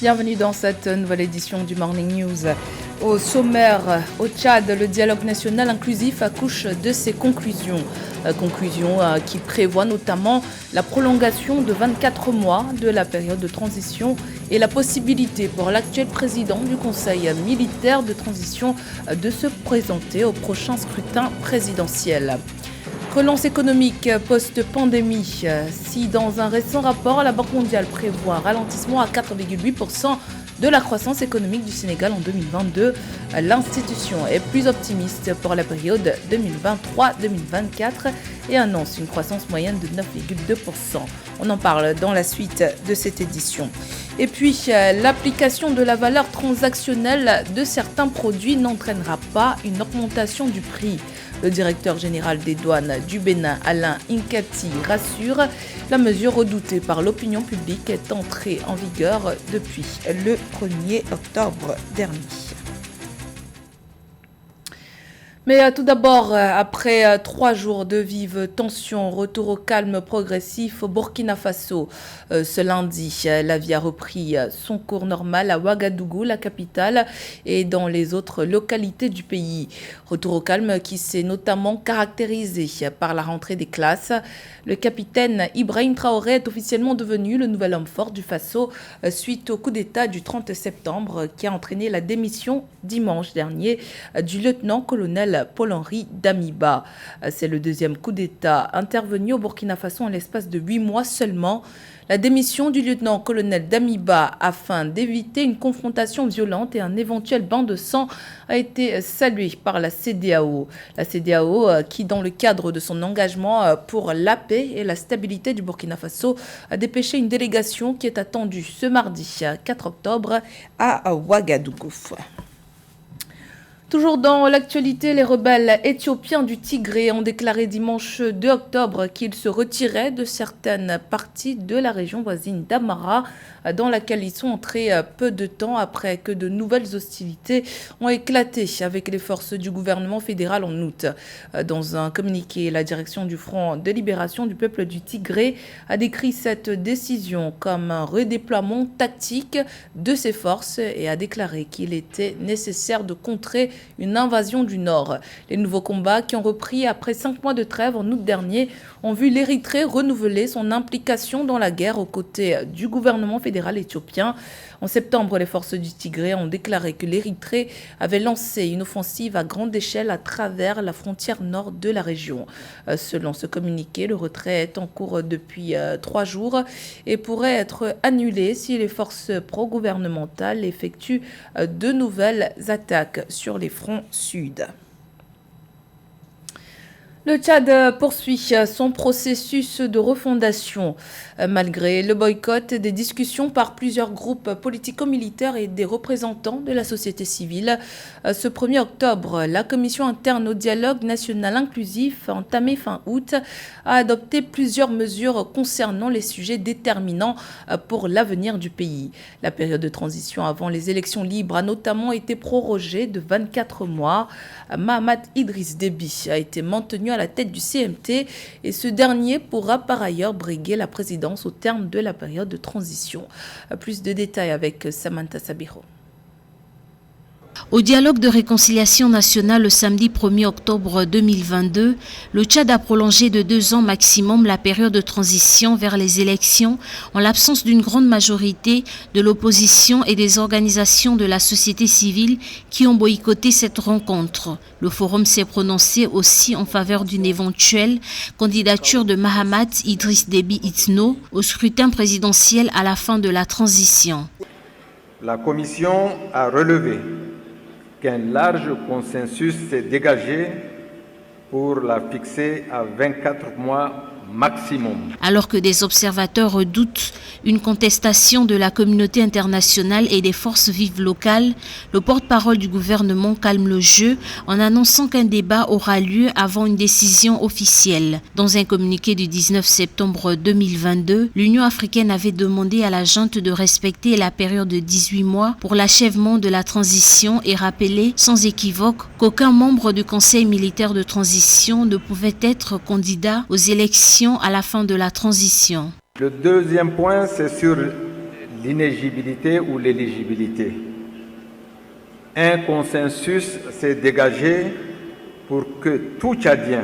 Bienvenue dans cette nouvelle édition du Morning News. Au sommaire, au Tchad, le dialogue national inclusif accouche de ses conclusions. Conclusions qui prévoient notamment la prolongation de 24 mois de la période de transition et la possibilité pour l'actuel président du Conseil militaire de transition de se présenter au prochain scrutin présidentiel. Relance économique post-pandémie. Si dans un récent rapport, la Banque mondiale prévoit un ralentissement à 4,8% de la croissance économique du Sénégal en 2022, l'institution est plus optimiste pour la période 2023-2024 et annonce une croissance moyenne de 9,2%. On en parle dans la suite de cette édition. Et puis, l'application de la valeur transactionnelle de certains produits n'entraînera pas une augmentation du prix. Le directeur général des douanes du Bénin, Alain Inkati, rassure, la mesure redoutée par l'opinion publique est entrée en vigueur depuis le 1er octobre dernier. Mais tout d'abord, après 3 jours de vives tensions, retour au calme progressif au Burkina Faso. Ce lundi, la vie a repris son cours normal à Ouagadougou, la capitale, et dans les autres localités du pays. Retour au calme qui s'est notamment caractérisé par la rentrée des classes. Le capitaine Ibrahim Traoré est officiellement devenu le nouvel homme fort du Faso suite au coup d'État du 30 septembre qui a entraîné la démission dimanche dernier du lieutenant-colonel Paul-Henri Damiba. C'est le deuxième coup d'État intervenu au Burkina Faso en l'espace de 8 mois seulement. La démission du lieutenant-colonel Damiba afin d'éviter une confrontation violente et un éventuel bain de sang a été saluée par la CEDEAO. La CEDEAO qui, dans le cadre de son engagement pour la paix et la stabilité du Burkina Faso, a dépêché une délégation qui est attendue ce mardi 4 octobre à Ouagadougou. Toujours dans l'actualité, les rebelles éthiopiens du Tigré ont déclaré dimanche 2 octobre qu'ils se retiraient de certaines parties de la région voisine d'Amara, dans laquelle ils sont entrés peu de temps après que de nouvelles hostilités ont éclaté avec les forces du gouvernement fédéral en août. Dans un communiqué, la direction du Front de libération du peuple du Tigré a décrit cette décision comme un redéploiement tactique de ses forces et a déclaré qu'il était nécessaire de contrer une invasion du Nord. Les nouveaux combats qui ont repris après 5 mois de trêve en août dernier ont vu l'Érythrée renouveler son implication dans la guerre aux côtés du gouvernement fédéral éthiopien. En septembre, les forces du Tigré ont déclaré que l'Érythrée avait lancé une offensive à grande échelle à travers la frontière nord de la région. Selon ce communiqué, le retrait est en cours depuis 3 jours et pourrait être annulé si les forces pro-gouvernementales effectuent de nouvelles attaques sur les fronts sud. Le Tchad poursuit son processus de refondation. Malgré le boycott des discussions par plusieurs groupes politico-militaires et des représentants de la société civile, ce 1er octobre, la commission interne au dialogue national inclusif, entamée fin août, a adopté plusieurs mesures concernant les sujets déterminants pour l'avenir du pays. La période de transition avant les élections libres a notamment été prorogée de 24 mois. Mahamat Idriss Déby a été maintenu à la tête du CMT et ce dernier pourra par ailleurs briguer la présidence au terme de la période de transition. Plus de détails avec Samantha Sabiro. Au dialogue de réconciliation nationale le samedi 1er octobre 2022, le Tchad a prolongé de 2 ans maximum la période de transition vers les élections en l'absence d'une grande majorité de l'opposition et des organisations de la société civile qui ont boycotté cette rencontre. Le forum s'est prononcé aussi en faveur d'une éventuelle candidature de Mahamat Idriss Déby Itno au scrutin présidentiel à la fin de la transition. La commission a relevé qu'un large consensus s'est dégagé pour la fixer à 24 mois maximum. Alors que des observateurs redoutent une contestation de la communauté internationale et des forces vives locales, le porte-parole du gouvernement calme le jeu en annonçant qu'un débat aura lieu avant une décision officielle. Dans un communiqué du 19 septembre 2022, l'Union africaine avait demandé à la junte de respecter la période de 18 mois pour l'achèvement de la transition et rappelé sans équivoque qu'aucun membre du Conseil militaire de transition ne pouvait être candidat aux élections à la fin de la transition. Le deuxième point, c'est sur l'inéligibilité ou l'éligibilité. Un consensus s'est dégagé pour que tout Tchadien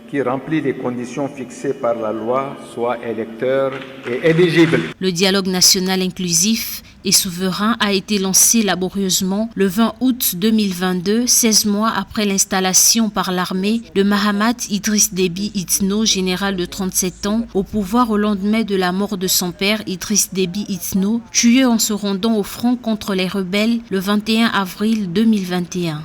qui remplit les conditions fixées par la loi soit électeur et éligible. Le dialogue national inclusif et souverain a été lancé laborieusement le 20 août 2022, 16 mois après l'installation par l'armée de Mahamat Idriss Déby Itno, général de 37 ans, au pouvoir au lendemain de la mort de son père Idriss Déby Itno, tué en se rendant au front contre les rebelles le 21 avril 2021.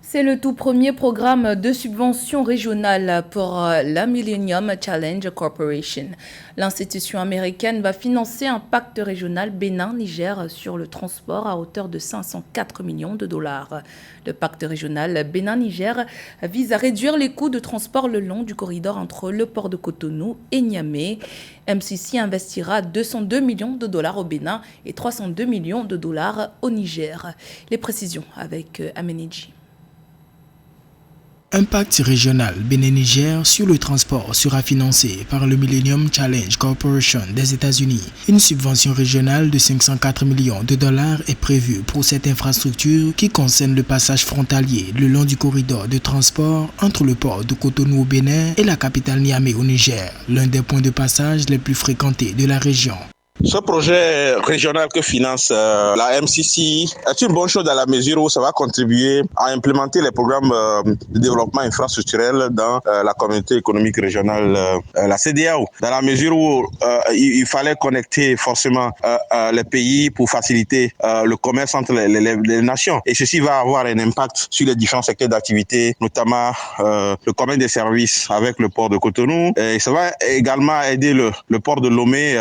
C'est le tout premier programme de subvention régionale pour la Millennium Challenge Corporation. L'institution américaine va financer un pacte régional Bénin-Niger sur le transport à hauteur de 504 millions de dollars. Le pacte régional Bénin-Niger vise à réduire les coûts de transport le long du corridor entre le port de Cotonou et Niamey. MCC investira 202 millions de dollars au Bénin et 302 millions de dollars au Niger. Les précisions avec Ameneji. Un pacte régional Bénin-Niger sur le transport sera financé par le Millennium Challenge Corporation des États-Unis. Une subvention régionale de 504 millions de dollars est prévue pour cette infrastructure qui concerne le passage frontalier le long du corridor de transport entre le port de Cotonou au Bénin et la capitale Niamey au Niger, l'un des points de passage les plus fréquentés de la région. Ce projet régional que finance la MCC est une bonne chose dans la mesure où ça va contribuer à implémenter les programmes de développement infrastructurel dans la communauté économique régionale, la CEDEAO. Dans la mesure où il fallait connecter forcément les pays pour faciliter le commerce entre les nations. Et ceci va avoir un impact sur les différents secteurs d'activité, notamment le commerce des services avec le port de Cotonou. Et ça va également aider le port de Lomé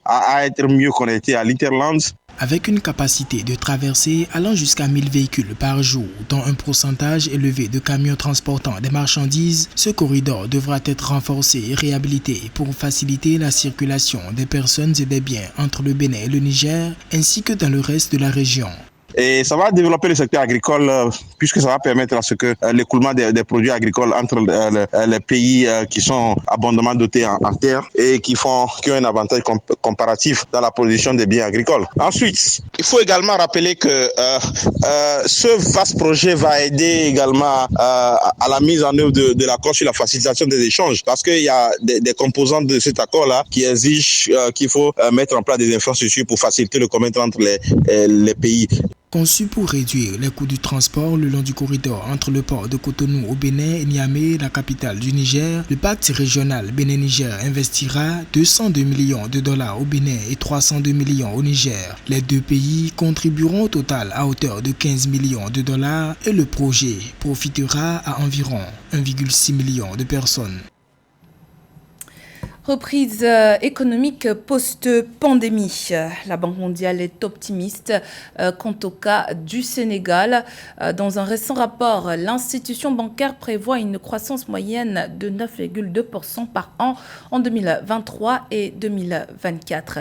à être mieux connecté à l'Interland. Avec une capacité de traversée allant jusqu'à 1000 véhicules par jour, dont un pourcentage élevé de camions transportant des marchandises, ce corridor devra être renforcé et réhabilité pour faciliter la circulation des personnes et des biens entre le Bénin et le Niger, ainsi que dans le reste de la région. Et ça va développer le secteur agricole puisque ça va permettre à ce que l'écoulement des produits agricoles entre les pays qui sont abondamment dotés en terre et qui ont un avantage comparatif dans la production des biens agricoles. Ensuite, il faut également rappeler que ce vaste projet va aider également à la mise en œuvre de l'accord sur la facilitation des échanges parce qu'il y a des composantes de cet accord-là qui exigent qu'il faut mettre en place des infrastructures pour faciliter le commerce entre les pays. Conçu pour réduire les coûts du transport le long du corridor entre le port de Cotonou au Bénin et Niamey, la capitale du Niger, le pacte régional Bénin-Niger investira 202 millions de dollars au Bénin et 302 millions au Niger. Les deux pays contribueront au total à hauteur de 15 millions de dollars et le projet profitera à environ 1,6 million de personnes. Reprise économique post-pandémie. La Banque mondiale est optimiste quant au cas du Sénégal. Dans un récent rapport, l'institution bancaire prévoit une croissance moyenne de 9,2% par an en 2023 et 2024.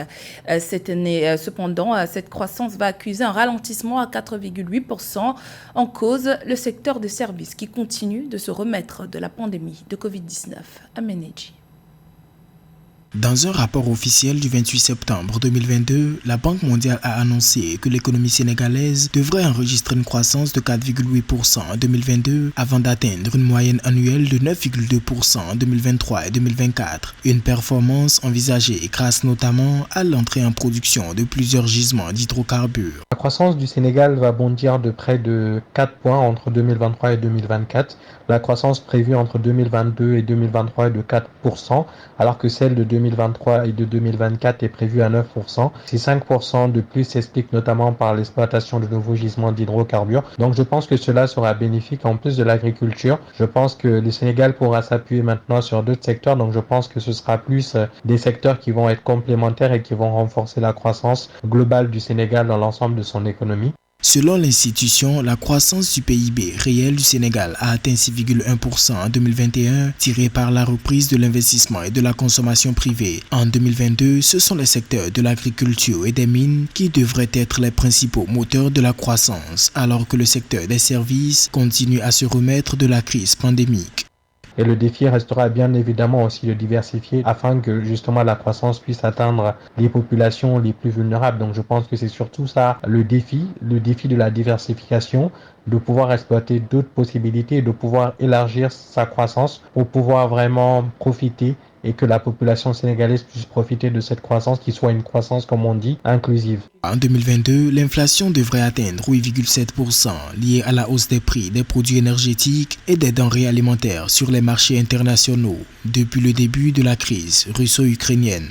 Cette année, cependant, cette croissance va accuser un ralentissement à 4,8%. En cause, le secteur des services qui continue de se remettre de la pandémie de Covid-19. Ameneji. Dans un rapport officiel du 28 septembre 2022, la Banque mondiale a annoncé que l'économie sénégalaise devrait enregistrer une croissance de 4,8% en 2022 avant d'atteindre une moyenne annuelle de 9,2% en 2023 et 2024. Une performance envisagée grâce notamment à l'entrée en production de plusieurs gisements d'hydrocarbures. La croissance du Sénégal va bondir de près de 4 points entre 2023 et 2024. La croissance prévue entre 2022 et 2023 est de 4%, alors que celle de 2023 et de 2024 est prévue à 9%. Ces 5% de plus s'expliquent notamment par l'exploitation de nouveaux gisements d'hydrocarbures. Donc je pense que cela sera bénéfique en plus de l'agriculture. Je pense que le Sénégal pourra s'appuyer maintenant sur d'autres secteurs. Donc je pense que ce sera plus des secteurs qui vont être complémentaires et qui vont renforcer la croissance globale du Sénégal dans l'ensemble de son économie. Selon l'institution, la croissance du PIB réel du Sénégal a atteint 6,1% en 2021, tirée par la reprise de l'investissement et de la consommation privée. En 2022, ce sont les secteurs de l'agriculture et des mines qui devraient être les principaux moteurs de la croissance, alors que le secteur des services continue à se remettre de la crise pandémique. Et le défi restera bien évidemment aussi de diversifier afin que justement la croissance puisse atteindre les populations les plus vulnérables. Donc je pense que c'est surtout ça le défi de la diversification, de pouvoir exploiter d'autres possibilités, de pouvoir élargir sa croissance pour pouvoir vraiment profiter et que la population sénégalaise puisse profiter de cette croissance qui soit une croissance, comme on dit, inclusive. En 2022, l'inflation devrait atteindre 8,7%, liée à la hausse des prix des produits énergétiques et des denrées alimentaires sur les marchés internationaux depuis le début de la crise russo-ukrainienne.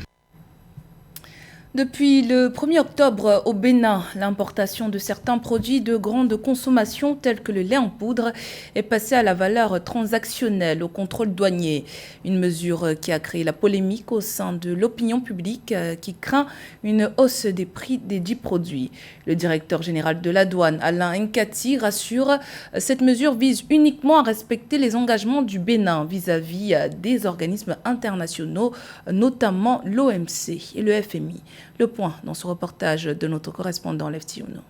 Depuis le 1er octobre au Bénin, l'importation de certains produits de grande consommation tels que le lait en poudre est passée à la valeur transactionnelle au contrôle douanier. Une mesure qui a créé la polémique au sein de l'opinion publique qui craint une hausse des prix des dits produits. Le directeur général de la douane, Alain Nkati, rassure cette mesure vise uniquement à respecter les engagements du Bénin vis-à-vis des organismes internationaux, notamment l'OMC et le FMI. Le point dans ce reportage de notre correspondant Lefty Ouno.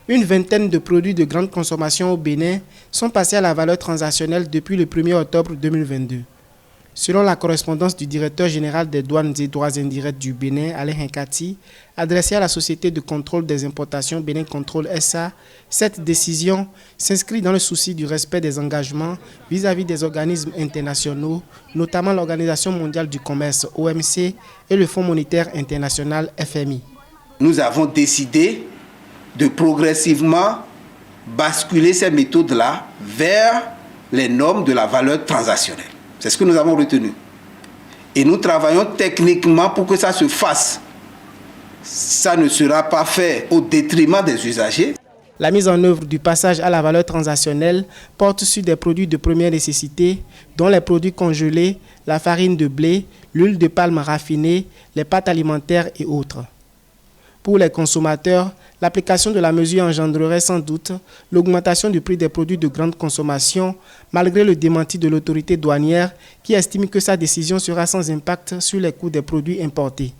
Une vingtaine de produits de grande consommation au Bénin sont passés à la valeur transactionnelle depuis le 1er octobre 2022. Selon la correspondance du directeur général des douanes et droits indirects du Bénin, Alain Nkati, adressée à la société de contrôle des importations Bénin Contrôle SA, cette décision s'inscrit dans le souci du respect des engagements vis-à-vis des organismes internationaux, notamment l'Organisation mondiale du commerce OMC et le Fonds monétaire international FMI. Nous avons décidé de progressivement basculer ces méthodes-là vers les normes de la valeur transactionnelle. C'est ce que nous avons retenu. Et nous travaillons techniquement pour que ça se fasse. Ça ne sera pas fait au détriment des usagers. La mise en œuvre du passage à la valeur transactionnelle porte sur des produits de première nécessité, dont les produits congelés, la farine de blé, l'huile de palme raffinée, les pâtes alimentaires et autres. Pour les consommateurs, l'application de la mesure engendrerait sans doute l'augmentation du prix des produits de grande consommation, malgré le démenti de l'autorité douanière qui estime que sa décision sera sans impact sur les coûts des produits importés.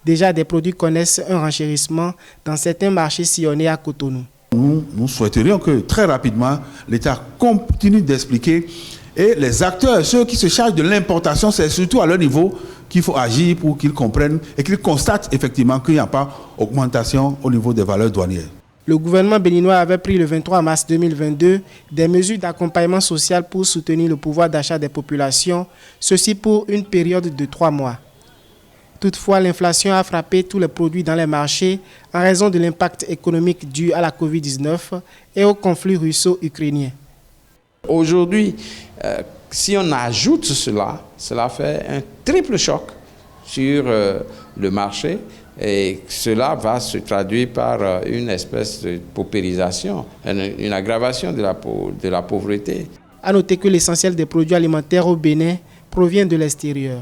Déjà, des produits connaissent un renchérissement dans certains marchés sillonnés à Cotonou. Nous souhaiterions que très rapidement, l'État continue d'expliquer et les acteurs, ceux qui se chargent de l'importation, c'est surtout à leur niveau qu'il faut agir pour qu'ils comprennent et qu'ils constatent effectivement qu'il n'y a pas d'augmentation au niveau des valeurs douanières. Le gouvernement béninois avait pris le 23 mars 2022 des mesures d'accompagnement social pour soutenir le pouvoir d'achat des populations, ceci pour une période de 3 mois. Toutefois, l'inflation a frappé tous les produits dans les marchés en raison de l'impact économique dû à la Covid-19 et au conflit russo-ukrainien. Aujourd'hui, si on ajoute cela fait un triple choc sur le marché et cela va se traduire par une espèce de paupérisation, une aggravation de la pauvreté. À noter que l'essentiel des produits alimentaires au Bénin provient de l'extérieur.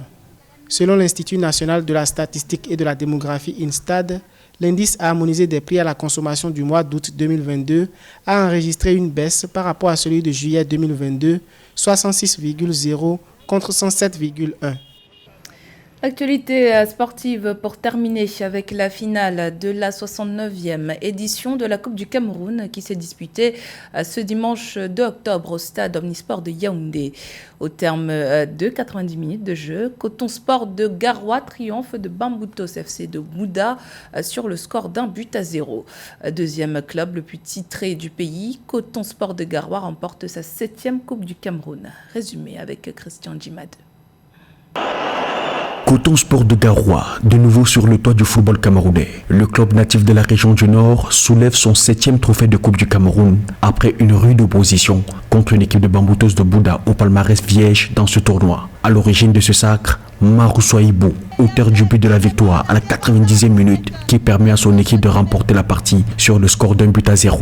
Selon l'Institut national de la statistique et de la démographie INSTAD, l'indice harmonisé des prix à la consommation du mois d'août 2022 a enregistré une baisse par rapport à celui de juillet 2022, 66,0 contre 107,1. Actualité sportive pour terminer avec la finale de la 69e édition de la Coupe du Cameroun qui s'est disputée ce dimanche 2 octobre au stade Omnisport de Yaoundé. Au terme de 90 minutes de jeu, Coton Sport de Garoua triomphe de Bamboutos FC de Bouda sur le score d'1-0. Deuxième club le plus titré du pays, Coton Sport de Garoua remporte sa 7e Coupe du Cameroun. Résumé avec Christian Djimad. Coton Sport de Garoua, de nouveau sur le toit du football camerounais. Le club natif de la région du Nord soulève son 7e trophée de Coupe du Cameroun après une rude opposition contre une équipe de Bamboutos de Bouda au palmarès vierge dans ce tournoi. À l'origine de ce sacre, Marou Soaibou, auteur du but de la victoire à la 90e minute qui permet à son équipe de remporter la partie sur le score d'1-0.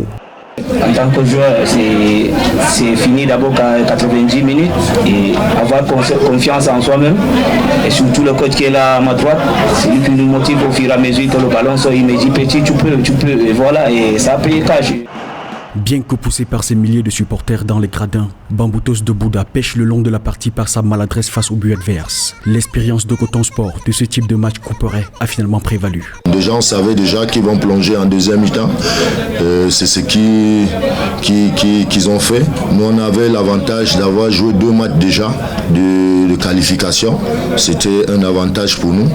En tant que joueur, c'est fini d'abord qu'à 90 minutes et avoir confiance en soi-même. Et surtout le coach qui est là à ma droite, c'est lui qui nous motive au fur et à mesure que le ballon sort. Il me dit petit, tu peux. Et voilà, et ça a payé cash. Bien que poussé par ses milliers de supporters dans les gradins, Bamboutos de Bouddha pêche le long de la partie par sa maladresse face au but adverse. L'expérience de Coton Sport de ce type de match couperet a finalement prévalu. Déjà, on savait déjà qu'ils vont plonger en deuxième mi-temps. C'est ce qu'ils ont fait. Nous, on avait l'avantage d'avoir joué 2 matchs déjà de qualification. C'était un avantage pour nous.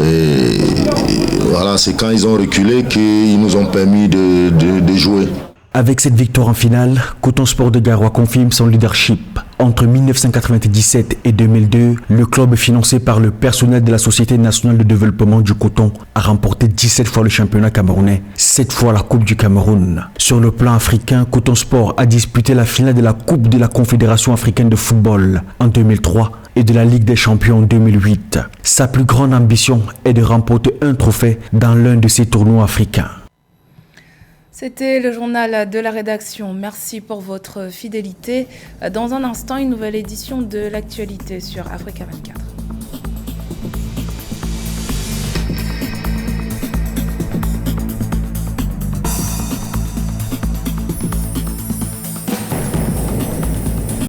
Et voilà, c'est quand ils ont reculé qu'ils nous ont permis de jouer. Avec cette victoire en finale, Coton Sport de Garoua confirme son leadership. Entre 1997 et 2002, le club financé par le personnel de la Société nationale de développement du coton a remporté 17 fois le championnat camerounais, 7 fois la Coupe du Cameroun. Sur le plan africain, Coton Sport a disputé la finale de la Coupe de la Confédération africaine de football en 2003 et de la Ligue des champions en 2008. Sa plus grande ambition est de remporter un trophée dans l'un de ces tournois africains. C'était le journal de la rédaction. Merci pour votre fidélité. Dans un instant, une nouvelle édition de l'actualité sur Africa 24.